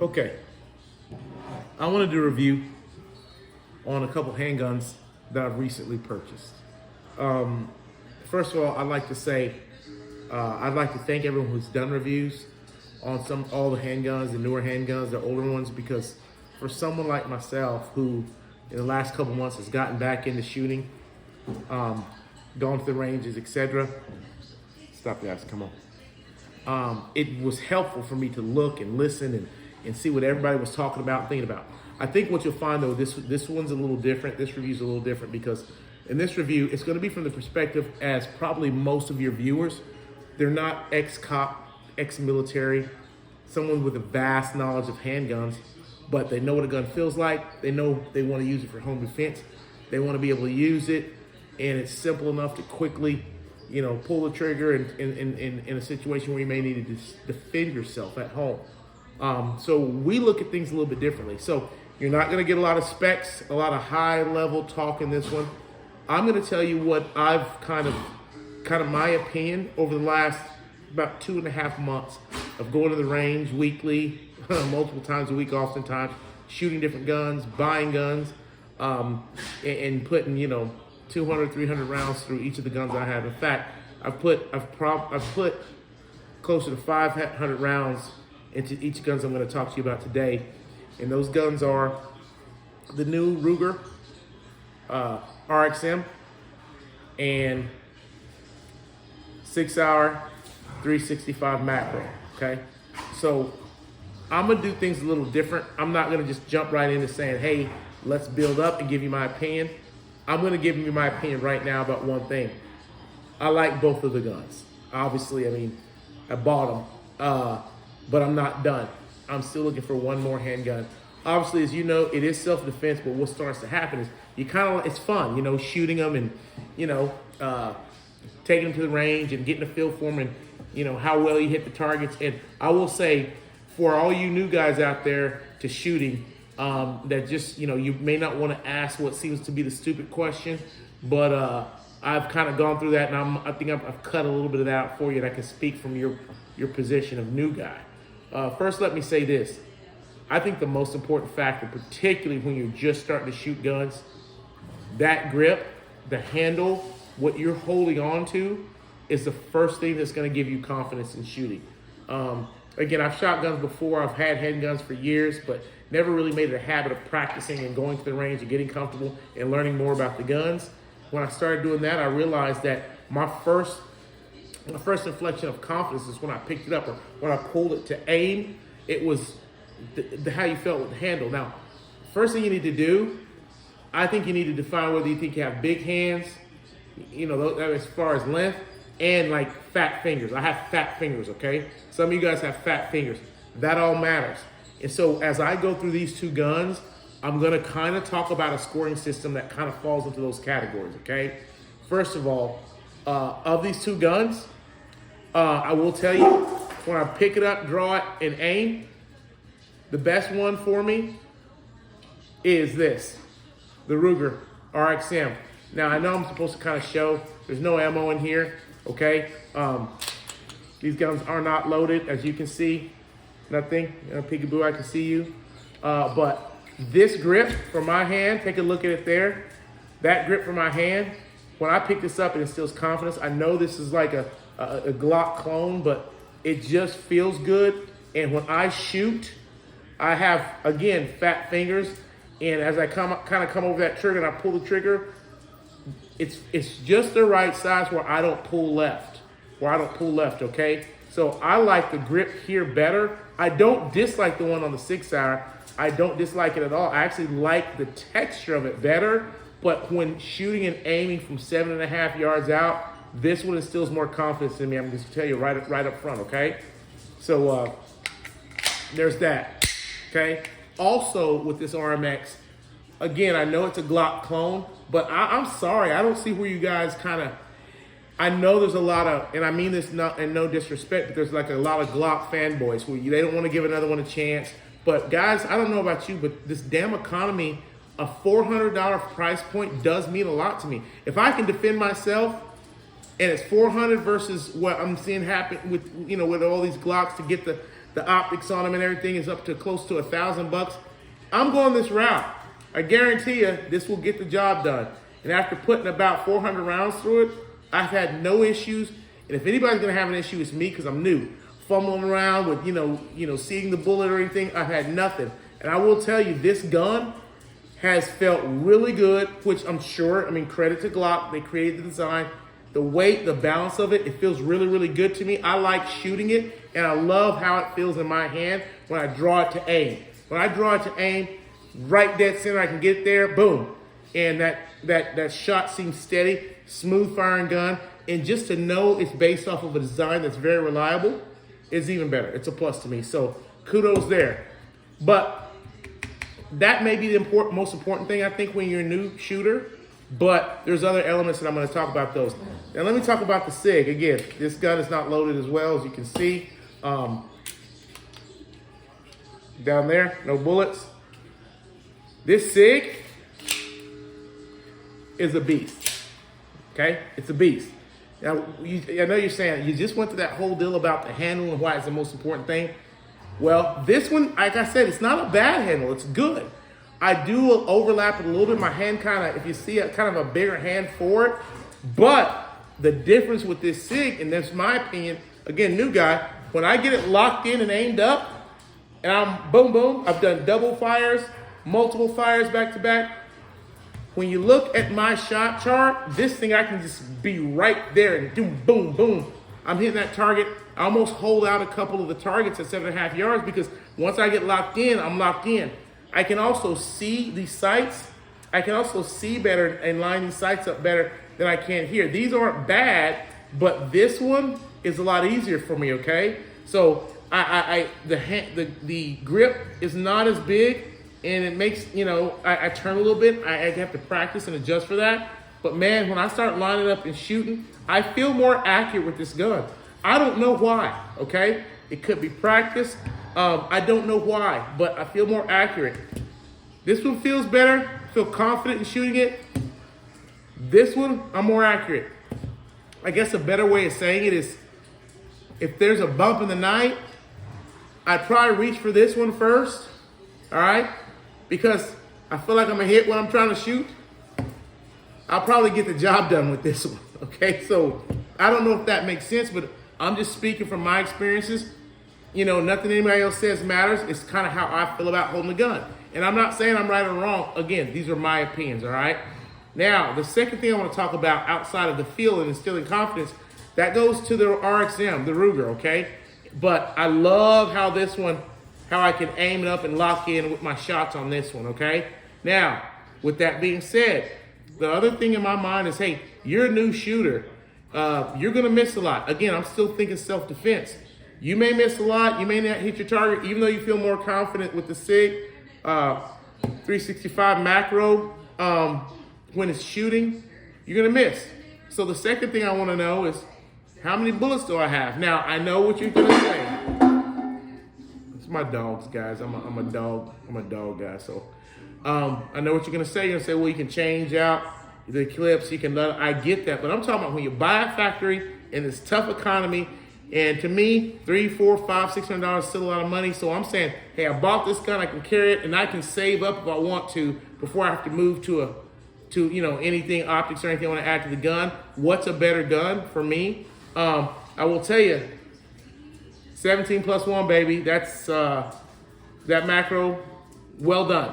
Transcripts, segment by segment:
Okay, I want to do a review on a couple handguns that I've recently purchased. Um, First of all, I'd like to say I'd like to thank everyone who's done reviews on all the handguns, the newer handguns, the older ones, because for someone like myself who in the last couple months has gotten back into shooting, gone to the ranges, etc. Stop, guys, come on. It was helpful for me to look and listen and see what everybody was talking about and thinking about. I think what you'll find though, this one's a little different. This review's a little different because in this review, it's gonna be from the perspective as probably most of your viewers. They're not ex-cop, ex-military, someone with a vast knowledge of handguns, but they know what a gun feels like. They know they wanna use it for home defense. They wanna be able to use it, and it's simple enough to quickly, pull the trigger in a situation where you may need to defend yourself at home. So we look at things a little bit differently. So you're not gonna get a lot of specs, a lot of high level talk in this one. I'm gonna tell you what I've kind of my opinion over the last about 2.5 months of going to the range weekly, multiple times a week, oftentimes, shooting different guns, buying guns, and putting, 200, 300 rounds through each of the guns I have. In fact, I've put closer to 500 rounds into each guns I'm going to talk to you about today. And those guns are the new Ruger RXM and Sig Sauer 365 macro, okay? So I'm gonna do things a little different. I'm not gonna just jump right into saying, hey, let's build up and give you my opinion. I'm gonna give you my opinion right now about one thing. I like both of the guns. Obviously, I bought them, but I'm not done. I'm still looking for one more handgun. Obviously, as you know, it is self-defense, but what starts to happen is it's fun, shooting them and, taking them to the range and getting a feel for them and, how well you hit the targets. And I will say, for all you new guys out there to shooting, that just, you may not want to ask what seems to be the stupid question, but I've kind of gone through that, and I think I've cut a little bit of that out for you, and I can speak from your position of new guy. First, let me say this. I think the most important factor, particularly when you're just starting to shoot guns, that grip, the handle, what you're holding on to is the first thing that's going to give you confidence in shooting. Again, I've shot guns before. I've had handguns for years, but never really made it a habit of practicing and going to the range and getting comfortable and learning more about the guns. When I started doing that, I realized that my first inflection of confidence is when I picked it up or when I pulled it to aim. It was how you felt with the handle. Now, first thing you need to do, I think you need to define whether you think you have big hands, as far as length, and like fat fingers. I have fat fingers, okay? Some of you guys have fat fingers. That all matters. And so as I go through these two guns, I'm gonna kind of talk about a scoring system that kind of falls into those categories, okay? First of all, of these two guns, I will tell you, when I pick it up, draw it, and aim, the best one for me is this, the Ruger RXM. Now, I know I'm supposed to kind of show, there's no ammo in here, okay? These guns are not loaded, as you can see. Nothing, peekaboo, I can see you. But this grip for my hand, take a look at it there. That grip for my hand, when I pick this up, it instills confidence. I know this is like a Glock clone, but it just feels good. And when I shoot, I have, again, fat fingers. And as I come over that trigger and I pull the trigger, it's just the right size where I don't pull left, okay? So I like the grip here better. I don't dislike the one on the Sig Sauer. I don't dislike it at all. I actually like the texture of it better, but when shooting and aiming from 7.5 yards out, this one instills more confidence in me. I'm just gonna tell you right up front, okay? So there's that, okay? Also with this RMX, again, I know it's a Glock clone, but I'm sorry, I don't see where you guys I know there's a lot of, and I mean this not in no disrespect, but there's like a lot of Glock fanboys who they don't want to give another one a chance. But guys, I don't know about you, but this damn economy, a $400 price point does mean a lot to me. If I can defend myself, and it's 400 versus what I'm seeing happen with, with all these Glocks to get the optics on them and everything is up to close to $1,000. I'm going this route. I guarantee you this will get the job done. And after putting about 400 rounds through it, I've had no issues. And if anybody's gonna have an issue, it's me because I'm new. Fumbling around with, seeing the bullet or anything, I've had nothing. And I will tell you, this gun has felt really good, which I'm sure, credit to Glock, they created the design. The weight, the balance of it, it feels really, really good to me. I like shooting it, and I love how it feels in my hand when I draw it to aim. When I draw it to aim, right dead center, I can get there, boom. And that shot seems steady, smooth firing gun. And just to know it's based off of a design that's very reliable is even better. It's a plus to me. So kudos there. But that may be the most important thing, I think, when you're a new shooter. But there's other elements, and I'm going to talk about those. Now, let me talk about the Sig. Again, this gun is not loaded as well, as you can see. Down there, no bullets. This Sig is a beast, okay? It's a beast. Now, I know you're saying, you just went through that whole deal about the handle and why it's the most important thing. Well, this one, like I said, it's not a bad handle. It's good. I do overlap it a little bit. My hand if you see kind of a bigger hand for it. But the difference with this Sig, and that's my opinion, again, new guy, when I get it locked in and aimed up, and I'm boom, boom, I've done double fires, multiple fires back to back. When you look at my shot chart, this thing, I can just be right there and do boom, boom. I'm hitting that target. I almost hold out a couple of the targets at 7.5 yards because once I get locked in, I'm locked in. I can also see these sights. I can also see better and line these sights up better than I can here. These aren't bad, but this one is a lot easier for me, okay? So the grip is not as big, and it makes, I turn a little bit. I have to practice and adjust for that. But man, when I start lining up and shooting, I feel more accurate with this gun. I don't know why, okay? It could be practice. I don't know why, but I feel more accurate. This one feels better. I feel confident in shooting it. This one, I'm more accurate. I guess a better way of saying it is, if there's a bump in the night, I'd probably reach for this one first, all right? Because I feel like I'm gonna hit what I'm trying to shoot. I'll probably get the job done with this one, okay? So I don't know if that makes sense, but I'm just speaking from my experiences. Nothing anybody else says matters. It's kind of how I feel about holding the gun. And I'm not saying I'm right or wrong. Again, these are my opinions, all right? Now, the second thing I want to talk about outside of the feel and instilling confidence, that goes to the RXM, the Ruger, okay? But I love how I can aim it up and lock in with my shots on this one, okay? Now, with that being said, the other thing in my mind is, hey, you're a new shooter. You're going to miss a lot. Again, I'm still thinking self-defense. You may miss a lot. You may not hit your target, even though you feel more confident with the Sig 365 macro. When it's shooting, you're going to miss. So the second thing I want to know is, how many bullets do I have? Now, I know what you're going to say. It's my dogs, guys. I'm a dog guy. So I know what you're going to say. You're going to say, well, you can change out the clips. You can I get that. But I'm talking about when you buy a factory in this tough economy. And to me, $300, $400, $500, $600 is still a lot of money. So I'm saying, hey, I bought this gun, I can carry it, and I can save up if I want to before I have to move to anything optics or anything I want to add to the gun. What's a better gun for me? I will tell you, 17+1, baby. That's that macro, well done.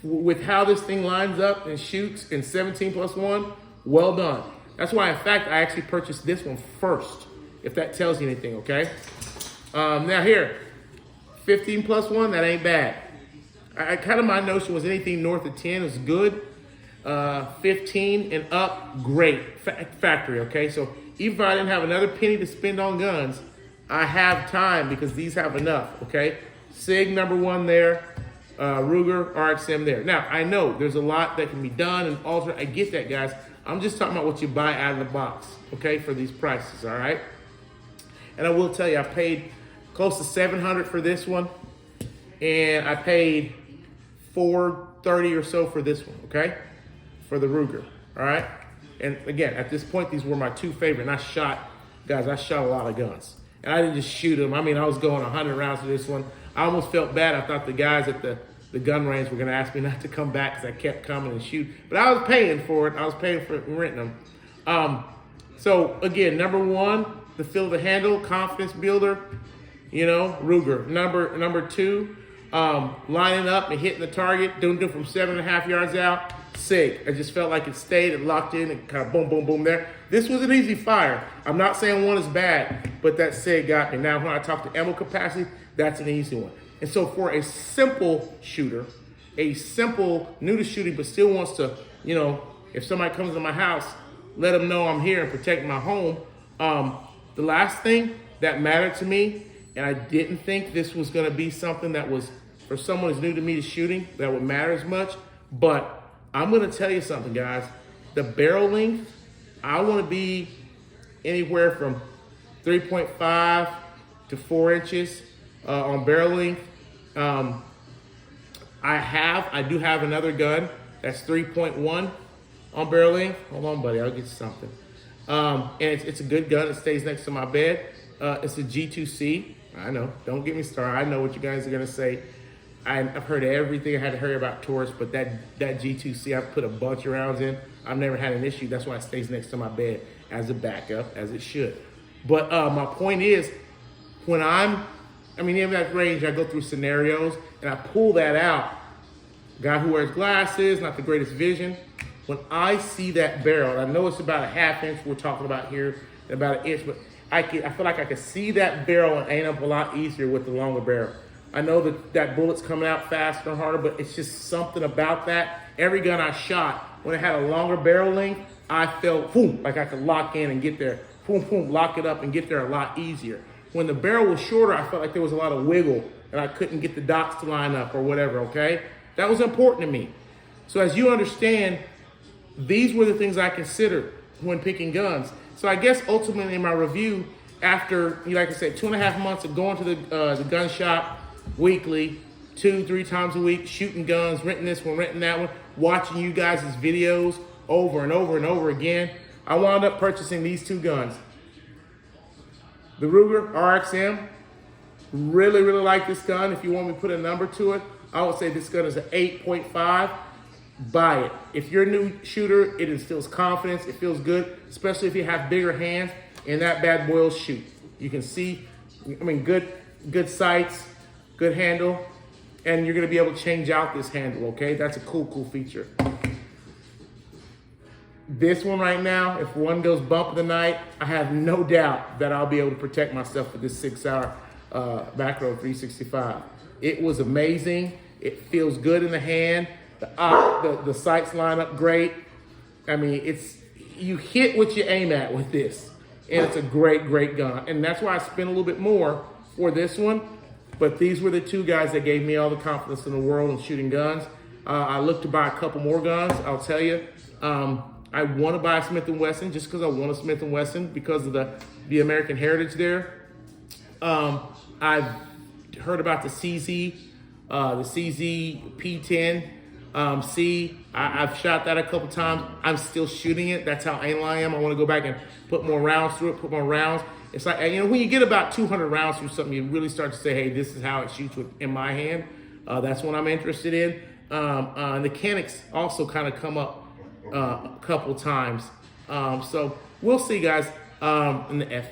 With how this thing lines up and shoots in 17+1, well done. That's why, in fact, I actually purchased this one first, if that tells you anything, okay? Now here, 15+1, that ain't bad. Kind of my notion was anything north of 10 is good. 15 and up, great. Factory, okay? So even if I didn't have another penny to spend on guns, I have time because these have enough, okay? Sig #1 there, Ruger, RXM there. Now, I know there's a lot that can be done and altered. I get that, guys. I'm just talking about what you buy out of the box, okay, for these prices, all right? And I will tell you, I paid close to $700 for this one, and I paid $430 or so for this one, okay, for the Ruger, all right? And again, at this point, these were my two favorite. And I shot a lot of guns. And I didn't just shoot them. I mean, I was going 100 rounds to this one. I almost felt bad. I thought the guys at the gun range were going to ask me not to come back because I kept coming and shoot. But I was paying for it. I was paying for renting them. So again, number one, the feel of the handle, confidence builder, Ruger. Number two, lining up and hitting the target, doing it from 7.5 yards out, Sig. I just felt like it stayed, it locked in, and kind of boom, boom, boom there. This was an easy fire. I'm not saying one is bad, but that Sig got me. Now, when I talk to ammo capacity, that's an easy one. And so for a simple shooter, new to shooting, but still wants to, if somebody comes to my house, let them know I'm here and protect my home. The last thing that mattered to me, and I didn't think this was going to be something that was, for someone who's new to me to shooting, that would matter as much, but I'm going to tell you something, guys. The barrel length, I want to be anywhere from 3.5 to 4 inches on barrel length. I do have another gun that's 3.1 on barrel length. Hold on, buddy, I'll get you something. And it's a good gun. It stays next to my bed. It's a G2C. I know, don't get me started. I know what you guys are gonna say. I've heard everything I had to hear about Taurus, but that G2C, I've put a bunch of rounds in. I've never had an issue. That's why it stays next to my bed as a backup, as it should. But my point is, when even at range, I go through scenarios and I pull that out. Guy who wears glasses, not the greatest vision. When I see that barrel, I know it's about a 1/2 inch we're talking about here, and about 1 inch, but I feel like I can see that barrel and aim up a lot easier with the longer barrel. I know that bullet's coming out faster and harder, but it's just something about that. Every gun I shot, when it had a longer barrel length, I felt, boom, like I could lock in and get there. Boom, boom, lock it up and get there a lot easier. When the barrel was shorter, I felt like there was a lot of wiggle and I couldn't get the dots to line up or whatever, okay? That was important to me. So as you understand, these were the things I considered when picking guns. So I guess ultimately in my review, after, like I said, 2.5 months of going to the gun shop weekly, 2-3 times a week, shooting guns, renting this one, renting that one, watching you guys' videos over and over and over again, I wound up purchasing these two guns. The Ruger RXM, really, really like this gun. If you want me to put a number to it, I would say this gun is an 8.5. Buy it. If you're a new shooter, it instills confidence. It feels good, especially if you have bigger hands, and that bad boy will shoot. You can see, good sights, good handle, and you're gonna be able to change out this handle, okay? That's a cool feature. This one right now, if one goes bump of the night, I have no doubt that I'll be able to protect myself with this Sig Sauer Macro 365. It was amazing. It feels good in the hand. The sights line up great. You hit what you aim at with this, and it's a great gun. And that's why I spent a little bit more for this one. But these were the two guys that gave me all the confidence in the world in shooting guns. I looked to buy a couple more guns. I'll tell you, I want to buy a Smith & Wesson just because I want a Smith & Wesson because of the American heritage there. I've heard about the CZ P10. I've shot that a couple times. I'm still shooting it. That's how anal I am. I want to go back and put more rounds through it, put more rounds. It's like, when you get about 200 rounds through something, you really start to say, hey, this is how it shoots in my hand. That's what I'm interested in. Mechanics also kind of come up a couple times. So we'll see, guys. And the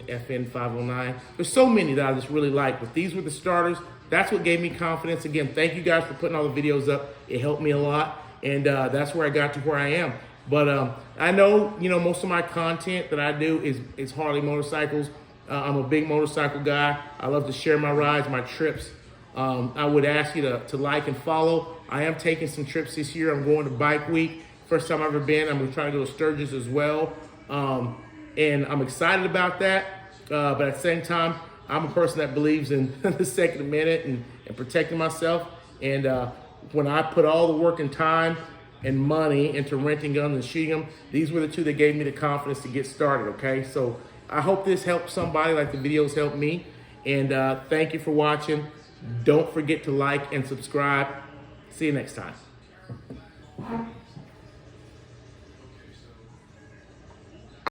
FN 509. There's so many that I just really like, but these were the starters. That's what gave me confidence. Again, thank you guys for putting all the videos up. It helped me a lot, and that's where I got to where I am. But I know, most of my content that I do is Harley motorcycles. I'm a big motorcycle guy. I love to share my rides, my trips. I would ask you to like and follow. I am taking some trips this year. I'm going to Bike Week. First time I've ever been. I'm trying to go to Sturgis as well. And I'm excited about that. But at the same time, I'm a person that believes in the Second Amendment and protecting myself. And when I put all the work and time and money into renting guns and shooting them, these were the two that gave me the confidence to get started, okay? So I hope this helps somebody like the videos helped me. And thank you for watching. Don't forget to like and subscribe. See you next time.